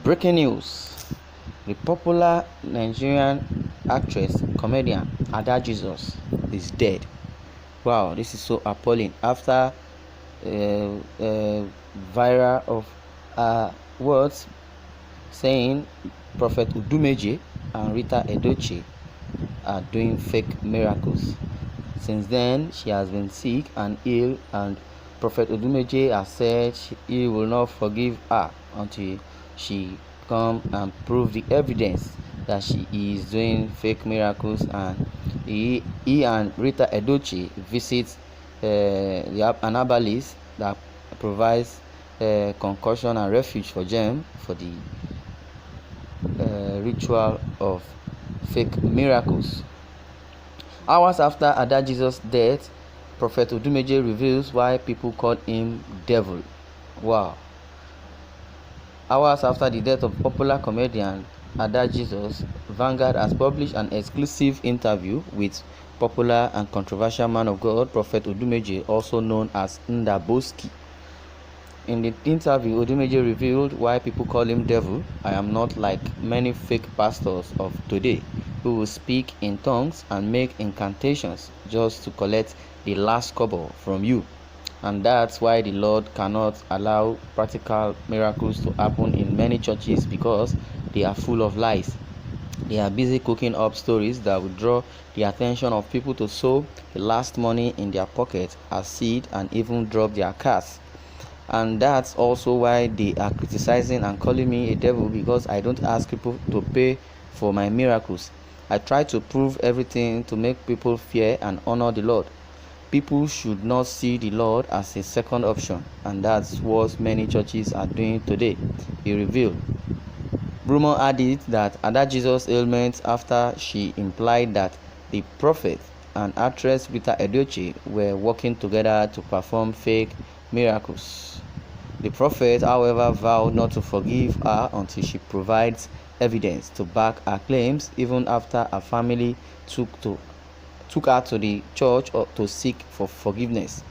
Breaking news: the popular Nigerian actress, comedian Ada Jesus is dead. Wow, this is so appalling. After viral of words saying Prophet Odumeje and Rita Edochie are doing fake miracles. Since then, she has been sick and ill, and Prophet Odumeje has said he will not forgive her until she come and prove the evidence that she is doing fake miracles. And he and Rita Edochie visit an herbalist that provides concussion and refuge for them for the ritual of fake miracles. Hours after Ada Jesus' death, Prophet Odumeje reveals why people call him devil. Wow. Hours after the death of popular comedian Ada Jesus, Vanguard has published an exclusive interview with popular and controversial man of God, Prophet Odumeje, also known as Ndaboski. In the interview, Odumeje revealed why people call him devil. I am not like many fake pastors of today who will speak in tongues and make incantations just to collect the last kobo from you. And that's why the Lord cannot allow practical miracles to happen in many churches, because they are full of lies. They are busy cooking up stories that will draw the attention of people to sow the last money in their pocket as seed and even drop their cars. And that's also why they are criticizing and calling me a devil, because I don't ask people to pay for my miracles. I try to prove everything to make people fear and honor the Lord. People should not see the Lord as a second option, and that's what many churches are doing today, he revealed. Rumor added that Ada Jesus' ailment after she implied that the prophet and actress Rita Edochie were working together to perform fake miracles. The prophet, however, vowed not to forgive her until she provides evidence to back her claims, even after her family took her to the church to seek for forgiveness.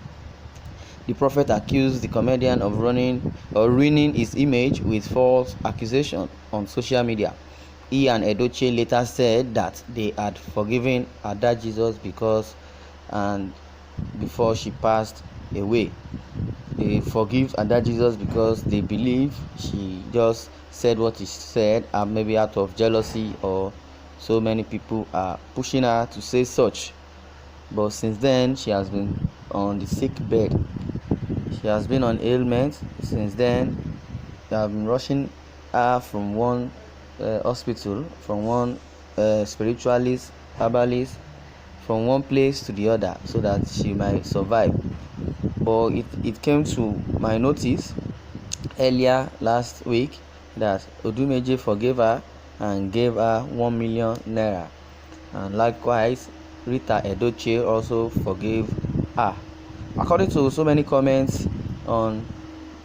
The prophet accused the comedian of ruining his image with false accusations on social media. He and Edochie later said that they had forgiven Ada Jesus before she passed away. They forgive Ada Jesus because they believe she just said what she said, and maybe out of jealousy, or so many people are pushing her to say such. But since then, she has been on the sick bed. She has been on ailment. Since then, they have been rushing her from one hospital, from one spiritualist, herbalist, from one place to the other, so that she might survive. But it came to my notice earlier last week that Odumeje forgave her and gave her 1 million naira, and likewise Rita Edochie also forgave her. According to so many comments on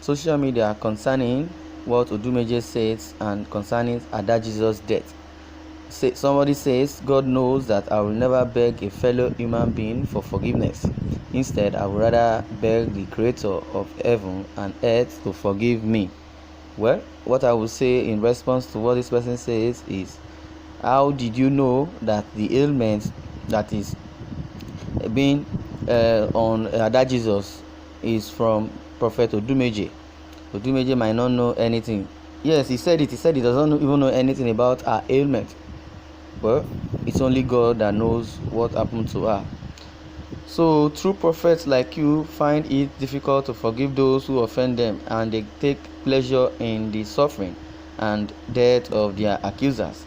social media concerning what Odumeje says and concerning Ada Jesus' death, somebody says, God knows that I will never beg a fellow human being for forgiveness. Instead, I would rather beg the creator of heaven and earth to forgive me. Well, what I will say in response to what this person says is, how did you know that the ailment that is being on Ada Jesus is from Prophet Odumeje? Odumeje might not know anything. Yes, he said it. He said he doesn't even know anything about her ailment. Well, it's only God that knows what happened to her. So true prophets like you find it difficult to forgive those who offend them, and they take pleasure in the suffering and death of their accusers.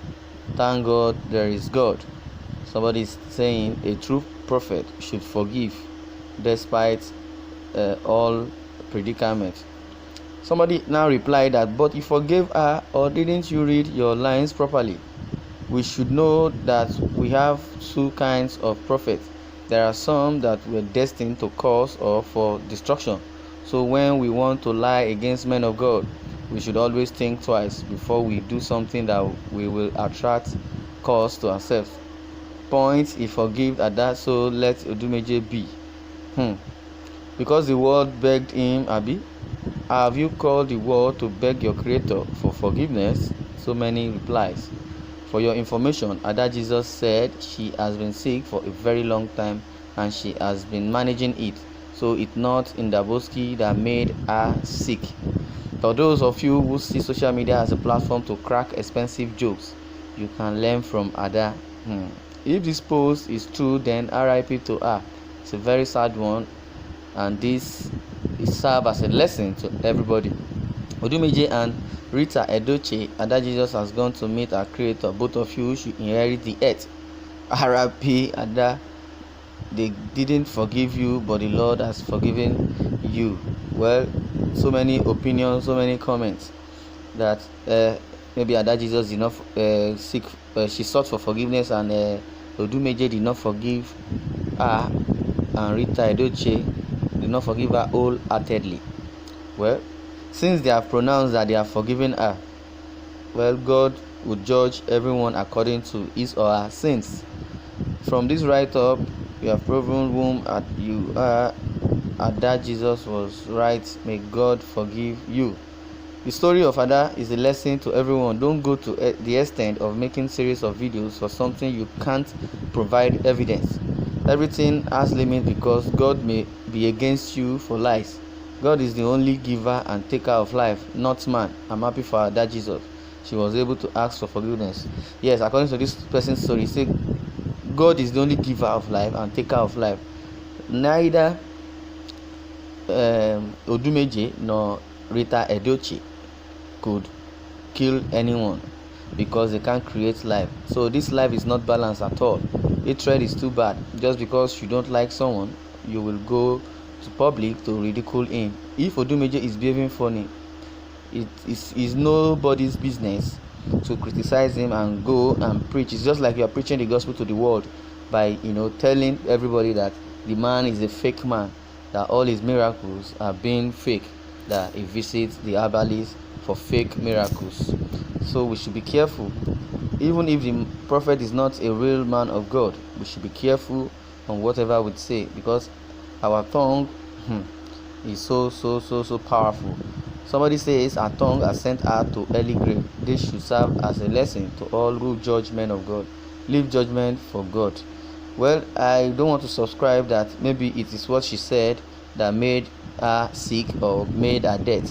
Thank God there is God. Somebody is saying a true prophet should forgive despite all predicaments. Somebody now replied that, but you forgave her, or didn't you read your lines properly? We should know that we have two kinds of prophets. There are some that were destined to cause or for destruction. So when we want to lie against men of God, we should always think twice before we do something that we will attract cause to ourselves. Point, he forgave at that, so let Odumeje be. Because the world begged him, Abi. Have you called the world to beg your creator for forgiveness? So many replies. For your information, Ada Jesus said she has been sick for a very long time and she has been managing it. So it's not Ndaboski that made her sick. For those of you who see social media as a platform to crack expensive jokes, you can learn from Ada. If this post is true, then RIP to her. It's a very sad one, and this serve as a lesson to everybody. Odumeje and Rita Edochie, Ada Jesus has gone to meet her creator. Both of you should inherit the earth. RIP Ada. They didn't forgive you, but the Lord has forgiven you. Well, so many opinions, so many comments that maybe Ada Jesus did not seek. She sought for forgiveness, and Odumeje did not forgive her, and Rita Edochie did not forgive her wholeheartedly. Well, since they have pronounced that they have forgiven her, well, God will judge everyone according to his or her sins. From this write-up, you have proven whom you are, Ada Jesus was right. May God forgive you. The story of Ada is a lesson to everyone. Don't go to the extent of making series of videos for something you can't provide evidence. Everything has limits because God may be against you for lies. God is the only giver and taker of life, not man. I'm happy for Ada Jesus. She was able to ask for forgiveness. Yes, according to this person's story, say God is the only giver of life and taker of life. Neither Odumeje nor Rita Edochie could kill anyone because they can't create life. So this life is not balanced at all. Hatred is too bad. Just because you don't like someone, you will go to public to ridicule him. If Odumeje is behaving funny, it is nobody's business to criticize him and go and preach. It's just like you are preaching the gospel to the world by telling everybody that the man is a fake man, that all his miracles are being fake, that he visits the herbalists for fake miracles. So we should be careful. Even if the prophet is not a real man of God, we should be careful on whatever we say, because our tongue is so powerful. Somebody says our tongue has sent her to early grave. This should serve as a lesson to all who judge men of God. Leave judgment for God. Well, I don't want to subscribe that maybe it is what she said that made her sick or made her dead.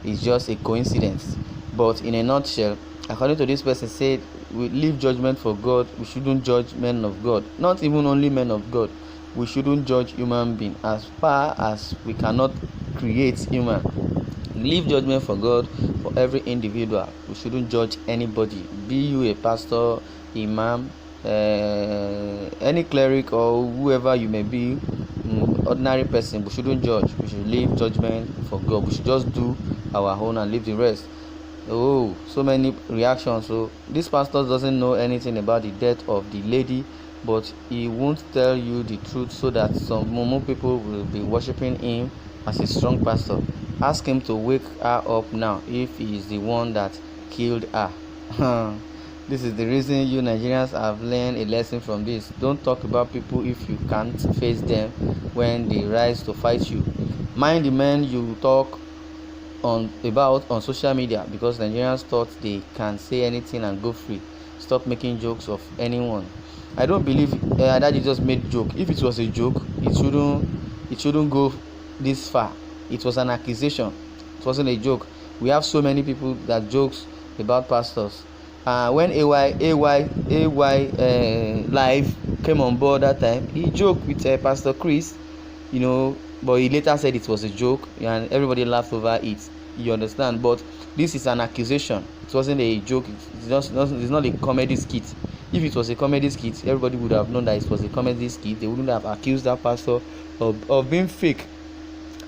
It's just a coincidence. But in a nutshell, according to this person, said we leave judgment for God. We shouldn't judge men of God. Not even only men of God. We shouldn't judge human beings. As far as we cannot create human, leave judgment for God for every individual. We shouldn't judge anybody. Be you a pastor, imam, any cleric or whoever you may be, ordinary person. We shouldn't judge. We should leave judgment for God. We should just do our own and leave the rest. Oh, so many reactions. So this pastor doesn't know anything about the death of the lady, but he won't tell you the truth so that some more people will be worshiping him as a strong pastor. Ask him to wake her up now if he is the one that killed her. This is the reason you Nigerians have learned a lesson from this. Don't talk about people if you can't face them when they rise to fight you. Mind the men you talk about on social media, because Nigerians thought they can say anything and go free. Stop making jokes of anyone. I don't believe that you just made joke. If it was a joke, it shouldn't go this far. It was an accusation. It wasn't a joke. We have so many people that jokes about pastors. When AY Live came on board that time, he joked with Pastor Chris, but he later said it was a joke and everybody laughed over it. You understand? But this is an accusation. It wasn't a joke. It's not a comedy skit. If it was a comedy skit, everybody would have known that it was a comedy skit. They wouldn't have accused that pastor of being fake.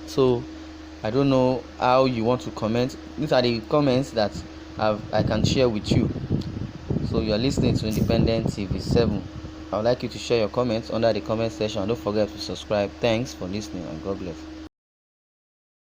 So I don't know how you want to comment. These are the comments that I can share with you. So you are listening to Independent TV 7. I would like you to share your comments under the comment section. Don't forget to subscribe. Thanks for listening and God bless.